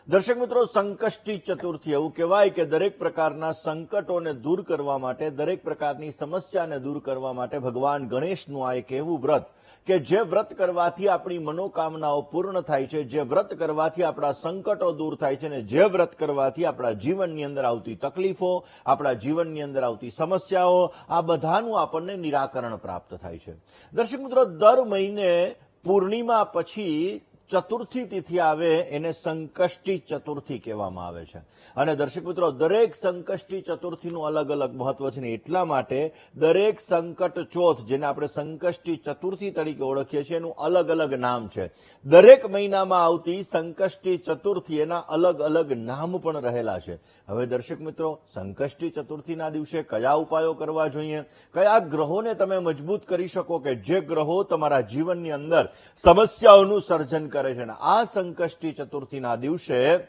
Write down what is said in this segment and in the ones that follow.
દર્શક મિત્રો, સંકષ્ટી ચતુર્થી એવું કહેવાય કે દરેક પ્રકારના સંકટોને દૂર કરવા માટે, દરેક પ્રકારની સમસ્યાને દૂર કરવા માટે ભગવાન ગણેશનું આ એક એવું વ્રત કે જે વ્રત કરવાથી આપણી મનોકામનાઓ પૂર્ણ થાય છે, જે વ્રત કરવાથી આપણા સંકટો દૂર થાય છે, અને જે વ્રત કરવાથી આપણા જીવનની અંદર આવતી તકલીફો, આપણા જીવનની અંદર આવતી સમસ્યાઓ, આ બધાનું આપણને નિરાકરણ પ્રાપ્ત થાય છે. દર્શક મિત્રો, દર મહિને પૂર્ણિમા પછી ચતુર્થી તિથિ આવે એને સંકષ્ટી ચતુર્થી કહેવામાં આવે છે. અને દર્શક મિત્રો, દરેક સંકષ્ટી ચતુર્થીનું અલગ અલગ મહત્વ છે ને એટલા માટે દરેક સંકટ ચોથ, જેને આપણે સંકષ્ટી ચતુર્થી તરીકે ઓળખીએ છીએ, એનું અલગ અલગ નામ છે. દરેક મહિનામાં આવતી સંકષ્ટી ચતુર્થી એના અલગ અલગ નામ પણ રહેલા છે. હવે દર્શક મિત્રો, સંકષ્ટી ચતુર્થીના દિવસે કયા ઉપાયો કરવા જોઈએ, કયા ગ્રહોને તમે મજબૂત કરી શકો કે જે ગ્રહો તમારા જીવનની અંદર સમસ્યાઓનું સર્જન કરે છે, આ સંકષ્ટી ચતુર્થીના દિવસે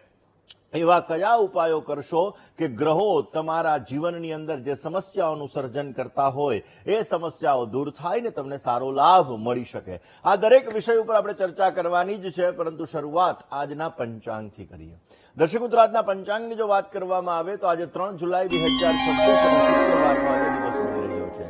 એવા કયા ઉપાયો કરશો કે ગ્રહો તમારા જીવનની અંદર જે સમસ્યાઓનું સર્જન કરતા હોય એ સમસ્યાઓ દૂર થાય ને તમને સારો લાભ મળી શકે. આ દરેક વિષય ઉપર આપણે ચર્ચા કરવાની જ છે, પરંતુ શરૂઆત આજના પંચાંગથી કરીએ. દર્શક મિત્રો, આજના પંચાંગની જો વાત કરવામાં આવે તો આજે 3 જુલાઈ 2026 અને શુક્રવારનો આજે દિવસ મળી રહ્યો છે.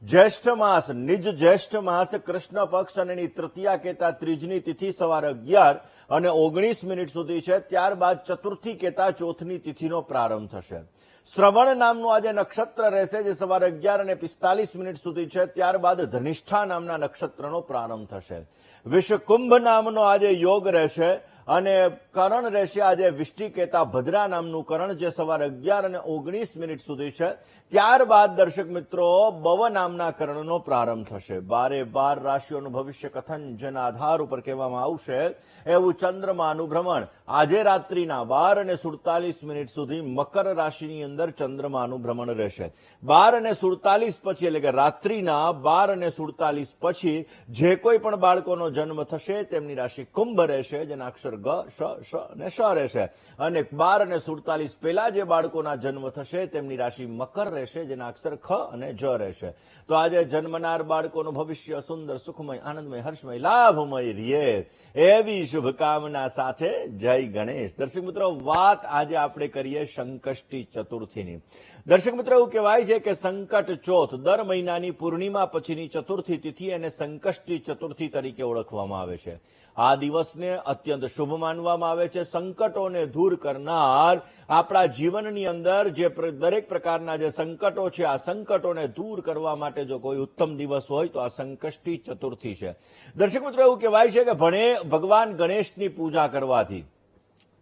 જ્યેષ્ઠ માસ, નિજ જ્યેષ્ઠ માસ કૃષ્ણ પક્ષ અને એની તૃતીયા કહેતા ત્રીજની તિથિ સવારે 11 અને 19 સુધી છે. ત્યારબાદ ચતુર્થી કહેતા ચોથની તિથિનો પ્રારંભ થશે. શ્રવણ નામનું આજે નક્ષત્ર રહેશે જે સવારે 11 અને 45 સુધી છે. ત્યારબાદ ધનિષ્ઠા નામના નક્ષત્રનો પ્રારંભ થશે. વિષકુંભ નામનો આજે યોગ રહેશે અને કરણ રહેશે આજે વિષ્ટિ કહેતા ભદ્રા નામનું કરણ જે સવારે 11 અને 19 સુધી છે. ત્યારબાદ દર્શક મિત્રો, બવ નામના કરણનો પ્રારંભ થશે. 12 રાશિઓનું ભવિષ્ય કથન જેના આધાર ઉપર કહેવામાં આવશે એવું ચંદ્રમાનું ભ્રમણ આજે રાત્રિના 12 અને 47 સુધી મકર રાશિની અંદર ચંદ્રમાનું ભ્રમણ રહેશે. 12 અને 47 પછી એટલે કે રાત્રિના 12 અને 47 પછી જે કોઈ પણ બાળકોનો જન્મ થશે તેમની રાશિ કુંભ રહેશે, જેના અક્ષર ગ, શ, શ અને શ રહેશે. અને 12 અને 47 પહેલા જે બાળકોના જન્મ થશે તેમની રાશિ મકર રહેશે, જેના અક્ષર ખ અને જ રહેશે. તો આજે જન્મનાર બાળકોનું ભવિષ્ય સુંદર, સુખમય, આનંદમય, હર્ષમય, લાભમય રહે એવી શુભકામના સાથે જય ગણેશ. દર્શક મિત્રો, વાત આજે આપણે કરીએ સંકષ્ટી ચતુર્થીની. દર્શક મિત્રો, એવું કહેવાય છે કે સંકટ ચોથ, દર મહિનાની પૂર્ણિમા પછીની ચતુર્થી તિથિ અને સંકષ્ટી ચતુર્થી તરીકે ઓળખવામાં આવે છે. આ દિવસને અત્યંત શુભ માનવામાં આવે છે. સંકટોને દૂર કરનાર, આપણા જીવનની અંદર જે દરેક પ્રકારના જે સંકટો છે આ સંકટોને દૂર કરવા માટે જો કોઈ ઉત્તમ દિવસ હોય તો આ સંકષ્ટી ચતુર્થી છે. દર્શક મિત્રો, એવું કહેવાય છે કે ભગવાન ગણેશની પૂજા કરવાથી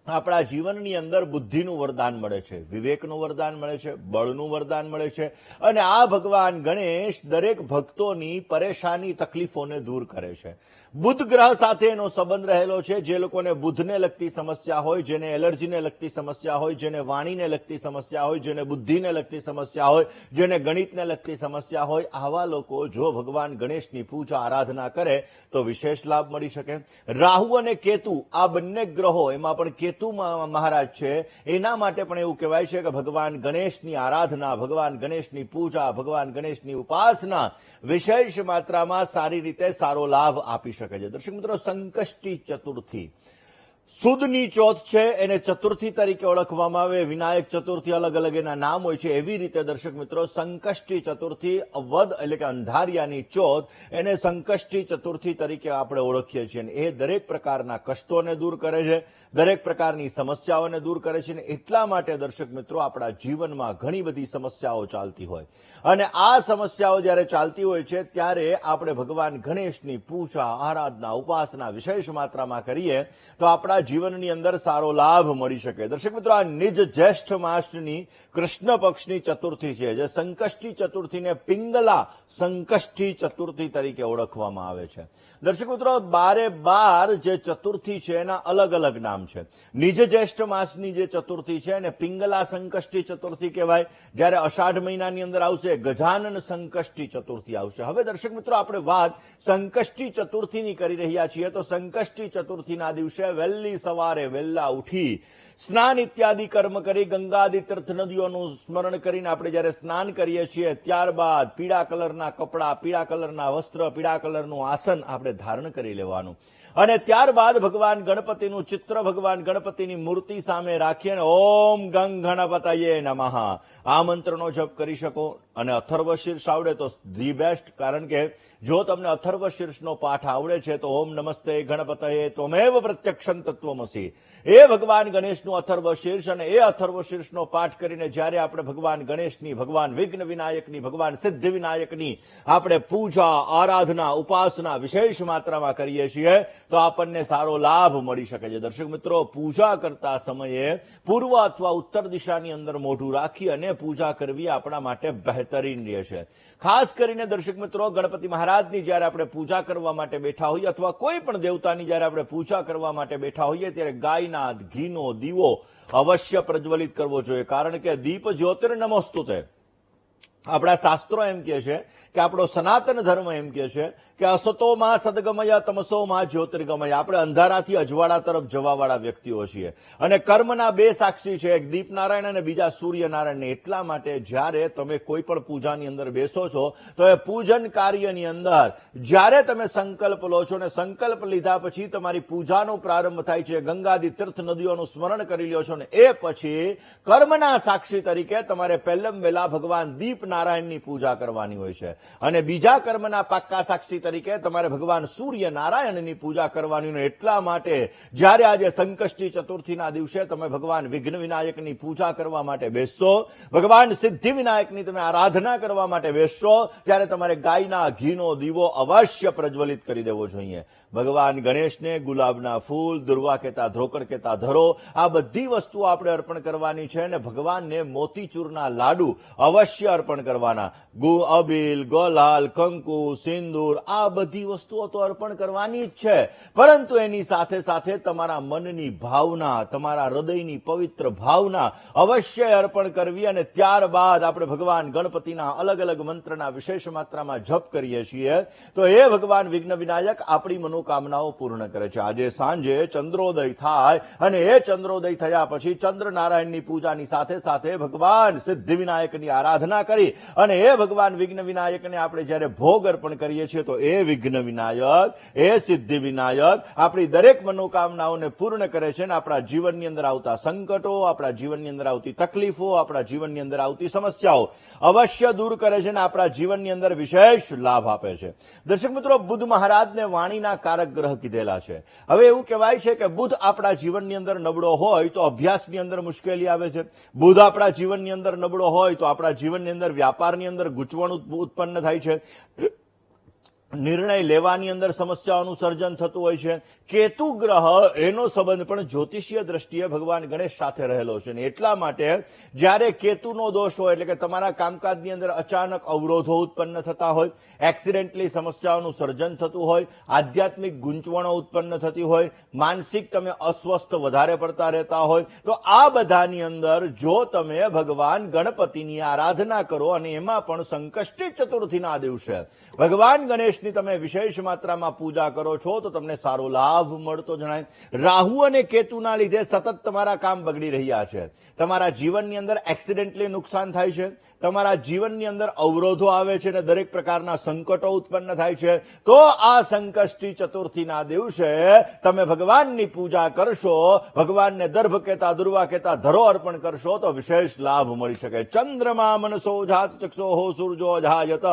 આપણા જીવનની અંદર બુદ્ધિનું વરદાન મળે છે, વિવેકનું વરદાન મળે છે, બળનું વરદાન મળે છે. અને આ ભગવાન ગણેશ દરેક ભક્તોની પરેશાની, તકલીફોને દૂર કરે છે. બુધ ગ્રહ સાથે એનો સંબંધ રહેલો છે. જે લોકોને બુધને લગતી સમસ્યા હોય, જેને એલર્જીને લગતી સમસ્યા હોય, જેને વાણીને લગતી સમસ્યા હોય, જેને બુદ્ધિને લગતી સમસ્યા હોય, જેને ગણિતને લગતી સમસ્યા હોય, આવા લોકો જો ભગવાન ગણેશની પૂજા આરાધના કરે તો વિશેષ લાભ મળી શકે. રાહુ અને કેતુ આ બંને ગ્રહો, એમાં પણ કેતુ મહારાજ છે, એના માટે પણ એવું કહેવાય છે કે ભગવાન ગણેશની આરાધના, ભગવાન ગણેશની પૂજા, ભગવાન ગણેશની ઉપાસના વિશેષ માત્રામાં સારી રીતે સારો લાભ આપી શકે છે. દર્શક મિત્રો, સંકષ્ટી ચતુર્થી સુદની ચોથ છે, એને ચતુર્થી તરીકે ઓળખવામાં આવે. વિનાયક ચતુર્થી અલગ અલગ એના નામ હોય છે. એવી રીતે દર્શક મિત્રો, સંકષ્ટી ચતુર્થી વદ એટલે કે અંધારિયાની ચોથ, એને સંકષ્ટી ચતુર્થી તરીકે આપણે ઓળખીએ છીએ. એ દરેક પ્રકારના કષ્ટોને દૂર કરે છે, દરેક પ્રકારની સમસ્યાઓને દૂર કરે છે. એટલા માટે દર્શક મિત્રો, આપણા જીવનમાં ઘણી બધી સમસ્યાઓ ચાલતી હોય અને આ સમસ્યાઓ જ્યારે ચાલતી હોય છે ત્યારે આપણે ભગવાન ગણેશની પૂજા, આરાધના, ઉપાસના વિશેષ માત્રામાં કરીએ તો આપણા જીવનની અંદર સારો લાભ મળી શકે. દર્શક મિત્રો, આ નિજ જ્યેષ્ઠ માસની કૃષ્ણ પક્ષની ચતુર્થી છે, જે સંકષ્ટી ચતુર્થીને પિંગલા સંકષ્ટી ચતુર્થી તરીકે ઓળખવામાં આવે છે. દર્શક મિત્રો, 12 જે ચતુર્થી છે એના અલગ અલગ નામ છે. નિજ જ્યેષ્ઠ માસની જે ચતુર્થી છે એને પિંગલા સંકષ્ટી ચતુર્થી કહેવાય. જ્યારે અષાઢ મહિનાની અંદર આવશે ગજાનન સંકષ્ટી ચતુર્થી આવશે. હવે દર્શક મિત્રો, આપણે વાત સંકષ્ટી ચતુર્થીની કરી રહ્યા છીએ તો સંકષ્ટી ચતુર્થીના દિવસે વહેલી વહેલી સવારે વહેલા ઉઠી સ્નાન ઇત્યાદિ કર્મ કરી ગંગાદિ તીર્થ નદીઓનું સ્મરણ કરીને આપણે જ્યારે સ્નાન કરીએ છીએ ત્યારબાદ પીળા કલરના કપડાં, પીળા કલરના વસ્ત્ર, પીળા કલરનું આસન આપણે ધારણ કરી લેવાનું અને ત્યારબાદ ભગવાન ગણપતિનું ચિત્ર, ભગવાન ગણપતિની મૂર્તિ સામે રાખી અને ઓમ ગંગ ગણપતયે નમઃ આ મંત્રનો જપ કરી શકો. અને અથર્વશીર્ષ આવડે તો ધી બેસ્ટ, કારણ કે જો તમને અથર્વશીર્ષનો પાઠ આવડે છે તો ઓમ નમસ્તે ગણપતયે ત્વમેવ પ્રત્યક્ષં તત્વમસી એ ભગવાન ગણેશનું અથર્વશીર્ષ, અને એ અથર્વશીર્ષનો પાઠ કરીને જ્યારે આપણે ભગવાન ગણેશની, ભગવાન વિઘ્ન વિનાયકની, ભગવાન સિદ્ધિ વિનાયકની આપણે પૂજા, આરાધના, ઉપાસના વિશેષ માત્રામાં કરીએ છીએ તો આપણને સારો લાભ મળી શકે છે. દર્શક મિત્રો, પૂજા કરતા સમયે પૂર્વ અથવા ઉત્તર દિશાની અંદર મોઢું રાખી અને પૂજા કરવી આપણા માટે બહેતરીન રહેશે. ખાસ કરીને દર્શક મિત્રો, ગણપતિ મહારાજની જ્યારે આપણે પૂજા કરવા માટે બેઠા હોઈએ અથવા કોઈ પણ દેવતાની જ્યારે આપણે પૂજા કરવા માટે બેઠા હોઈએ ત્યારે ગાયના ઘીનો દીવો અવશ્ય પ્રજ્વલિત કરવો જોઈએ, કારણ કે દીપ જ્યોતિર્નમોસ્તુતે આપણા શાસ્ત્રો એમ કહે છે કે આપણો સનાતન ધર્મ એમ કહે છે કે અસતોમાં સદગમય તમસોમાં જ્યોતિર્ગમય. આપણે અંધારાથી અજવાળા તરફ જવાવાળા વ્યક્તિઓ છીએ અને કર્મના બે સાક્ષી છે, એક દીપનારાયણ અને બીજા સૂર્યનારાયણ. એટલા માટે જ્યારે તમે કોઈ પણ પૂજાની અંદર બેસો છો તો એ પૂજન કાર્યની અંદર જ્યારે તમે સંકલ્પ લો છો અને સંકલ્પ લીધા પછી તમારી પૂજાનો પ્રારંભ થાય છે, ગંગાદી તીર્થ નદીઓનું સ્મરણ કરી લ્યો છો ને એ પછી કર્મના સાક્ષી તરીકે તમારે પહેલમ વેલા ભગવાન દીપનારાયણની પૂજા કરવાની હોય છે અને બીજા કર્મના પાક્કા સાક્ષી તરીકે તમારે ભગવાન સૂર્યનારાયણની પૂજા કરવાની. એટલા માટે જ્યારે આજે સંકષ્ટી ચતુર્થીના દિવસે તમે ભગવાન વિઘ્ન વિનાયકની પૂજા કરવા માટે બેસશો, ભગવાન સિદ્ધિ વિનાયકની તમે આરાધના કરવા માટે બેસશો, ત્યારે તમારે ગાયના ઘીનો દીવો અવશ્ય પ્રજ્વલિત કરી દેવો જોઈએ. ભગવાન ગણેશને ગુલાબના ફૂલ, દુર્વા કહેતા ધ્રોકડ કહેતા ધરો, આ બધી વસ્તુઓ આપણે અર્પણ કરવાની છે અને ભગવાનને મોતીચૂરના લાડુ અવશ્ય અર્પણ કરવાના. અબીલ, ગોલાલ, કંકુ, સિંદૂર આ બધી વસ્તુઓ તો અર્પણ કરવાની જ છે, પરંતુ એની સાથે સાથે તમારા મનની ભાવના, તમારા હૃદયની પવિત્ર ભાવના અવશ્ય અર્પણ કરવી. અને ત્યારબાદ આપણે ભગવાન ગણપતિના અલગ અલગ મંત્રના વિશેષ માત્રામાં જપ કરીએ છીએ તો એ ભગવાન વિઘ્ન વિનાયક આપણી મનોકામનાઓ પૂર્ણ કરે છે. આજે સાંજે ચંદ્રોદય થાય અને એ ચંદ્રોદય થયા પછી ચંદ્રનારાયણની પૂજાની સાથે સાથે ભગવાન સિદ્ધિ વિનાયકની આરાધના કરી અને એ ભગવાન વિઘ્ન વિનાયકને આપણે જ્યારે ભોગ અર્પણ કરીએ છીએ તો એ વિઘ્ન વિનાયક, એ સિદ્ધિ વિનાયક આપણી દરેક મનોકામનાઓને પૂર્ણ કરે છે અને આપણા જીવનની અંદર આવતા સંકટો, આપણા જીવનની અંદર આવતી તકલીફો, આપણા જીવનની અંદર આવતી સમસ્યાઓ અવશ્ય દૂર કરે છે અને આપણા જીવનની અંદર વિશેષ લાભ આપે છે. દર્શક મિત્રો, બુદ્ધ મહારાજને વાણીના કારક ગ્રહ કીધેલા છે. હવે એવું કહેવાય છે કે બુદ્ધ આપણા જીવનની અંદર નબળો હોય તો અભ્યાસની અંદર મુશ્કેલી આવે છે, બુદ્ધ આપણા જીવનની અંદર નબળો હોય તો આપણા જીવનની અંદર વ્યાપારની અંદર ગૂંચવણ ઉત્પન્ન થાય છે, નિર્ણય લેવાની અંદર સમસ્યાઓનું સર્જન થતું હોય છે. કેતુ ગ્રહ એનો સંબંધ પણ જ્યોતિષીય દ્રષ્ટિએ ભગવાન ગણેશ સાથે રહેલો છે અને એટલા માટે જ્યારે કેતુનો દોષ હોય એટલે કે તમારા કામકાજની અંદર અચાનક અવરોધો ઉત્પન્ન થતા હોય, એક્સિડેન્ટલી સમસ્યાઓનું સર્જન થતું હોય, આધ્યાત્મિક ગૂંચવણો ઉત્પન્ન થતી હોય, માનસિક તમે અસ્વસ્થ વધારે પડતા રહેતા હોય, તો આ બધાની અંદર જો તમે ભગવાન ગણપતિની આરાધના કરો અને એમાં પણ સંકષ્ટી ચતુર્થીના દિવસે ભગવાન ગણેશની તમે વિશેષ માત્રામાં પૂજા કરો છો તો તમને સારો લાભ મળતો જણાય. રાહુ અને કેતુના લીધે સતત તમારા કામ બગડી રહ્યા છે, તમારા જીવનની અંદર એક્સિડેન્ટલી નુકસાન થાય છે, તમારા જીવનની અંદર અવરોધો આવે છે અને દરેક પ્રકારના સંકટો ઉત્પન્ન થાય છે, તો આ સંકષ્ટી ચતુર્થીના દિવસે તમે ભગવાનની પૂજા કરશો, ભગવાનને દર્ભ કહેતા, દુર્વા કહેતા ધરો અર્પણ કરશો તો વિશેષ લાભ મળી શકે. ચંદ્રમા મનસો જાત ચક્ષોહો સૂર્જો જાયત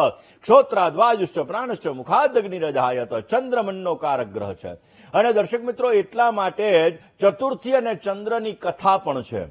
ક્ષોત્રાદ વાયુશ્ચ પ્રાણશ્ચ મુખાદગ્નિરજાયત. ચંદ્રમનનો કારક ગ્રહ છે અને દર્શક મિત્રો એટલા માટે જ ચતુર્થી અને ચંદ્રની કથા પણ છે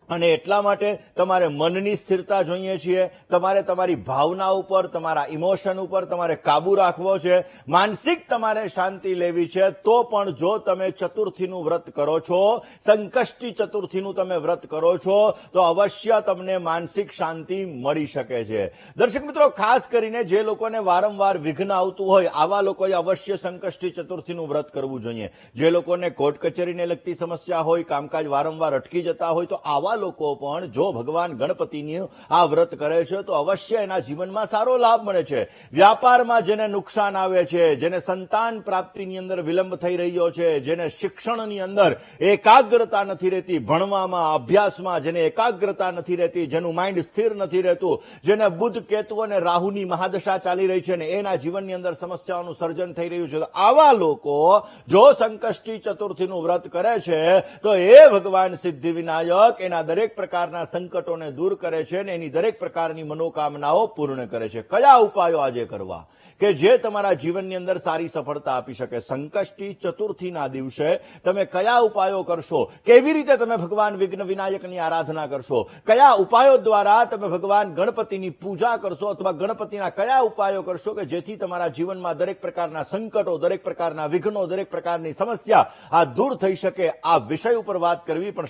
અને એટલા માટે તમારે મનની સ્થિરતા જોઈએ છીએ, તમારે તમારી ભાવના ઉપર, તમારા ઇમોશન ઉપર તમારે કાબુ રાખવો છે, માનસિક તમારે શાંતિ લેવી છે. તો પણ જો તમે ચતુર્થીનું વ્રત કરો છો, સંકષ્ટી ચતુર્થીનું તમે વ્રત કરો છો તો અવશ્ય તમને માનસિક શાંતિ મળી શકે છે. દર્શક મિત્રો, ખાસ કરીને જે લોકોને વારંવાર વિઘ્ન આવતું હોય આવા લોકોએ અવશ્ય સંકષ્ટી ચતુર્થીનું વ્રત કરવું જોઈએ. જે લોકોને કોર્ટ કચેરીને લગતી સમસ્યા હોય, કામકાજ વારંવાર અટકી જતા હોય તો આવા આવા લોકો પણ જો ભગવાન ગણપતિનું આ વ્રત કરે છે તો અવશ્ય એના જીવનમાં સારો લાભ મળે છે. વ્યાપારમાં જેને નુકસાન આવે છે, જેને સંતાન પ્રાપ્તિની અંદર વિલંબ થઈ રહ્યો છે, જેને શિક્ષણની અંદર એકાગ્રતા નથી રહેતી, ભણવામાં અભ્યાસમાં જેને એકાગ્રતા નથી રહેતી, જેનું માઇન્ડ સ્થિર નથી રહેતું, જેને બુધ કેતુ અને રાહુની મહાદશા ચાલી રહી છે ને એના જીવનની અંદર સમસ્યાઓનું સર્જન થઈ રહ્યું છે, તો આવા લોકો જો સંકષ્ટી ચતુર્થીનું વ્રત કરે છે તો એ ભગવાન સિદ્ધિ વિનાયક એના દરેક પ્રકારના સંકટોને દૂર કરે છે અને એની દરેક પ્રકારની મનોકામનાઓ પૂર્ણ કરે છે. કયા ઉપાયો આજે કરવા કે જે તમારા જીવનની અંદર સારી સફળતા આપી શકે? સંકષ્ટી ચતુર્થીના દિવસે તમે કયા ઉપાયો કરશો? કેવી રીતે તમે ભગવાન વિઘ્ન વિનાયકની આરાધના કરશો? કયા ઉપાયો દ્વારા તમે ભગવાન ગણપતિની પૂજા કરશો અથવા ગણપતિના કયા ઉપાયો કરશો કે જેથી તમારા જીવનમાં દરેક પ્રકારના સંકટો, દરેક પ્રકારના વિઘ્નો, દરેક પ્રકારની સમસ્યા આ દૂર થઈ શકે? આ વિષય ઉપર વાત કરવી પણ